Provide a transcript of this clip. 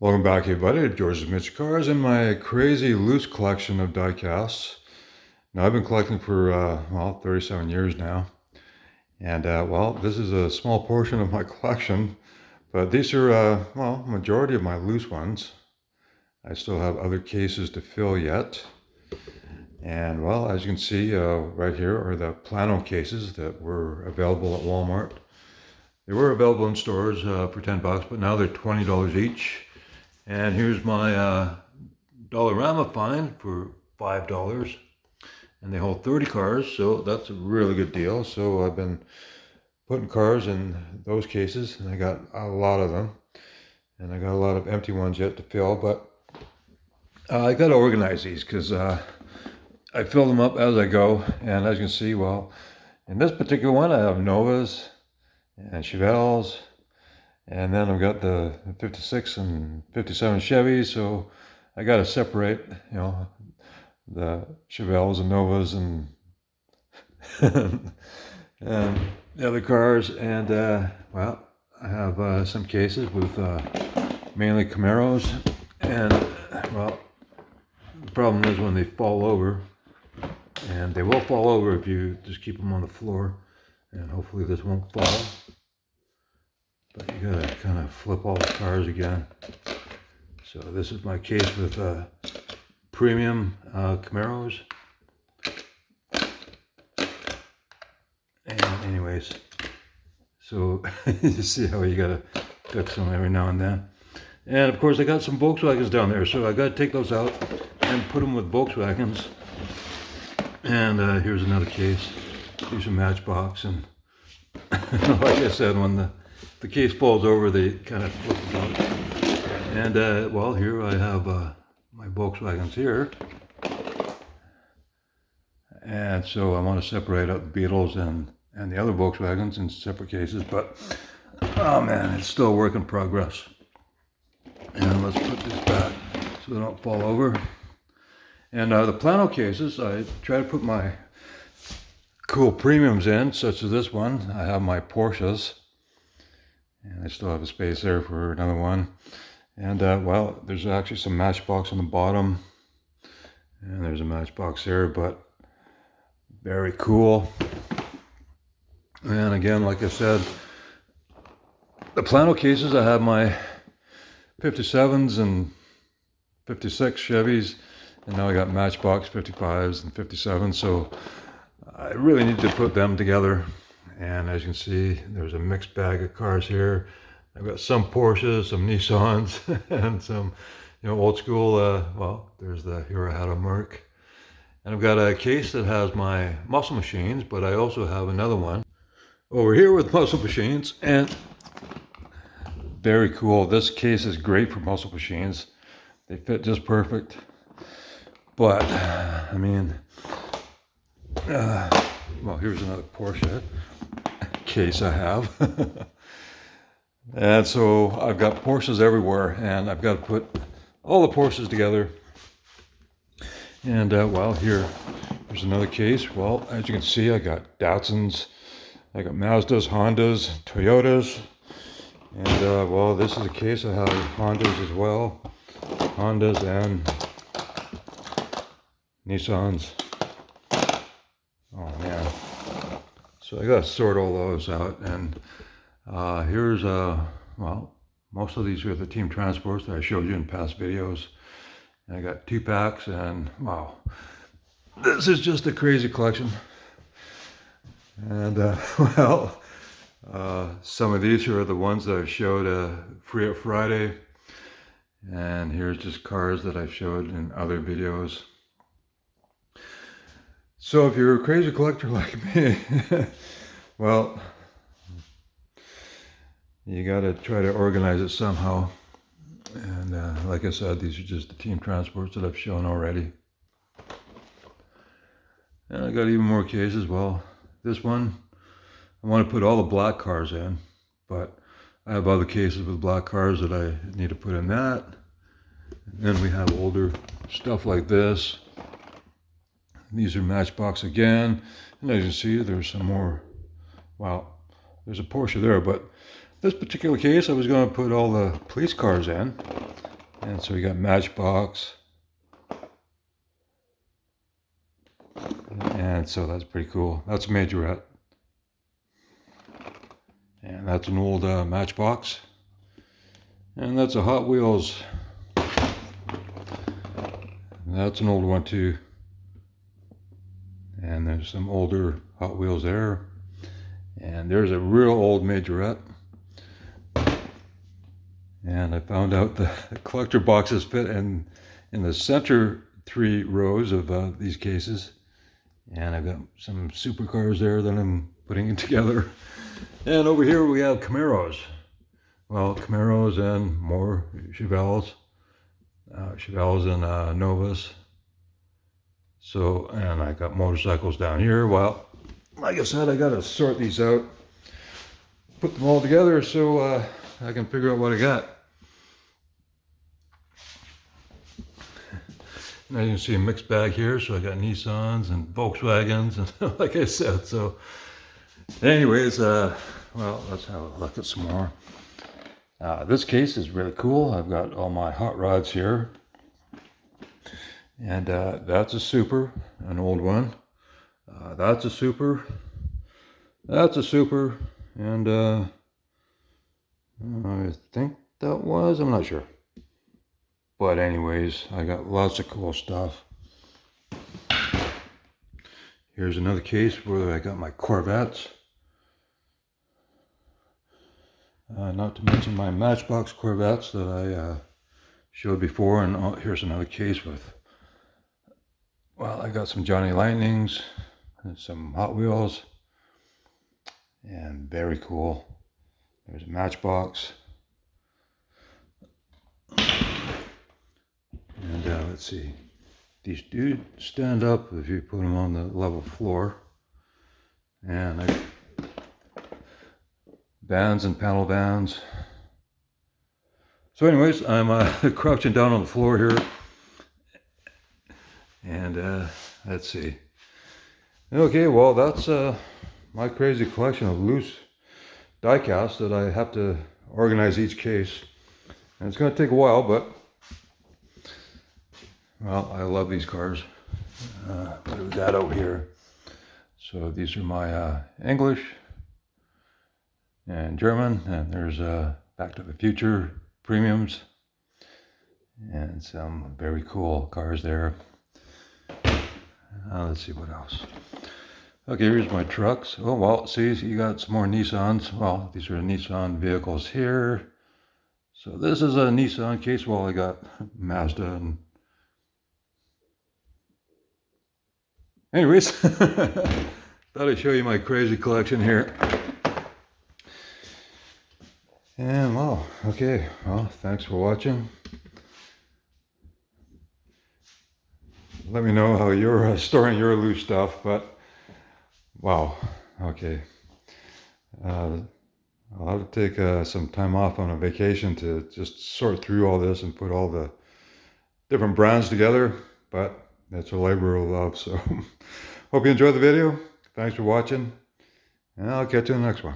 Welcome back, everybody, to George's Miniature Cars and my crazy loose collection of die-casts. Now, I've been collecting for, 37 years now. And, this is a small portion of my collection, but these are, majority of my loose ones. I still have other cases to fill yet. And, as you can see, right here are the Plano cases that were available at Walmart. They were available in stores for $10, but now they're $20 each. And here's my Dollarama find for $5. And they hold 30 cars, so that's a really good deal. So I've been putting cars in those cases, and I got a lot of them. And I got a lot of empty ones yet to fill, but I got to organize these because I fill them up as I go. And as you can see, in this particular one, I have Novas and Chevelles. And then I've got the 56 and 57 Chevys, so I got to separate, the Chevelles and Novas and and the other cars. And I have some cases with mainly Camaros. And the problem is when they fall over, and they will fall over if you just keep them on the floor. And hopefully this won't fall. But you gotta kind of flip all the cars again. So this is my case with premium Camaros. And anyways, so you see how you gotta fix them every now and then. And of course I got some Volkswagens down there, so I gotta take those out and put them with Volkswagens. And here's another case. Here's a Matchbox, and like I said, when the case falls over, they kind of flip it out. And here I have my Volkswagens here. And so I want to separate out the Beetles and the other Volkswagens in separate cases, but oh man, it's still a work in progress. And let's put this back so they don't fall over. And the Plano cases, I try to put my cool premiums in, such as this one. I have my Porsches. And I still have a space there for another one. And there's actually some Matchbox on the bottom. And there's a Matchbox there, but very cool. And again, like I said, the Plano cases, I have my 57s and 56 Chevys. And now I got Matchbox 55s and 57s. So I really need to put them together. And as you can see, there's a mixed bag of cars here. I've got some Porsches, some Nissans, and some, old school, there's the Hero Hatta Merc. And I've got a case that has my muscle machines, but I also have another one over here with muscle machines. And very cool. This case is great for muscle machines. They fit just perfect. But, here's another Porsche case I have. And so I've got Porsches everywhere, and I've got to put all the Porsches together. And here's another case. Well, as you can see, I got Datsuns, I got Mazdas, Hondas, Toyotas. And this is a case I have Hondas as well. Hondas and Nissans. Oh man. So I gotta sort all those out. And here's most of these are the Team Transports that I showed you in past videos. And I got 2 packs, and wow, this is just a crazy collection. And some of these are the ones that I showed Free Up Friday. And here's just cars that I've showed in other videos. So if you're a crazy collector like me, you got to try to organize it somehow. And like I said, these are just the Team Transports that I've shown already. And I got even more cases. Well, this one, I want to put all the black cars in, but I have other cases with black cars that I need to put in that. And then we have older stuff like this. These are Matchbox again. And as you see, there's some more. Wow, there's a Porsche there, but this particular case, I was going to put all the police cars in. And so we got Matchbox. And so that's pretty cool. That's a Majorette. And that's an old Matchbox. And that's a Hot Wheels. And that's an old one too. And there's some older Hot Wheels there. And there's a real old Majorette. And I found out the collector boxes fit in the center 3 rows of these cases. And I've got some supercars there that I'm putting together. And over here we have Camaros. Well, Camaros and more Chevelles. Chevelles and Novas. So, and I got motorcycles down here. Well, like I said, I got to sort these out. Put them all together so I can figure out what I got. Now you can see a mixed bag here, so I got Nissans and Volkswagens, and like I said, so anyways, well, let's have a look at some more. This case is really cool. I've got all my hot rods here, and that's a Super, an old one. That's a Super. That's a Super, and I think that was, I'm not sure. But anyways, I got lots of cool stuff. Here's another case where I got my Corvettes. Not to mention my Matchbox Corvettes that I showed before. And here's another case with, well, I got some Johnny Lightnings and some Hot Wheels. And very cool. There's a Matchbox. And let's see, these do stand up if you put them on the level floor. And vans and panel vans. So anyways, I'm crouching down on the floor here. And let's see. Okay, well, that's my crazy collection of loose die-casts that I have to organize each case. And it's going to take a while, but well, I love these cars. What do we got over here? So these are my English and German, and there's Back to the Future premiums, and some very cool cars there. Let's see what else. Okay, here's my trucks. Oh, well, see, you got some more Nissans. Well, these are Nissan vehicles here. So this is a Nissan case. Well, I got Mazda and anyways, thought I'd show you my crazy collection here. And wow, okay, well, thanks for watching. Let me know how you're storing your loose stuff, but wow, okay. I'll have to take some time off on a vacation to just sort through all this and put all the different brands together, but that's a labor of love. So hope you enjoyed the video. Thanks for watching, and I'll catch you in the next one.